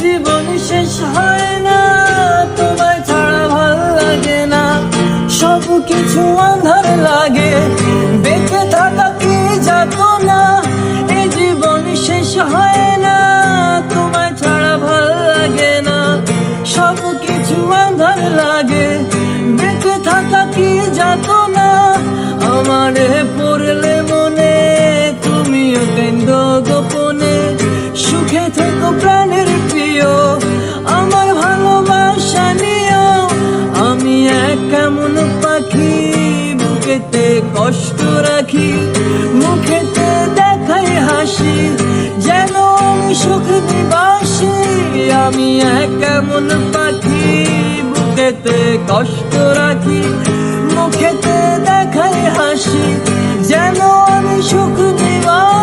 জীবন শেষ হয় না, তোমায় ছাড়া ভাল লাগে না, সব কিছু আঁধার লাগে, বেঁচে থাকা কি যাতো না। এ জীবন শেষ হয় না, তোমায় ছাড়া ভাল লাগে না, সব কিছু আঁধার লাগে, বেঁচে থাকা কি যাতো না। আমারে পড়লে মনে তুমিও কেন্দ্র গোপনে, সুখে থেকো প্রাণের প্রিয়, আমার ভালোবাসা নিও। আমি এক কেমন পাখি, বুকেতে কষ্ট রাখি, মুখেতে দেখাই হাসি, যেন আমি সুখ নিবাসী। আমি এক কেমন পাখি, বুকেতে কষ্ট রাখি, মুখেতে দেখাই হাসি, যেন আমি সুখ নিবাসী।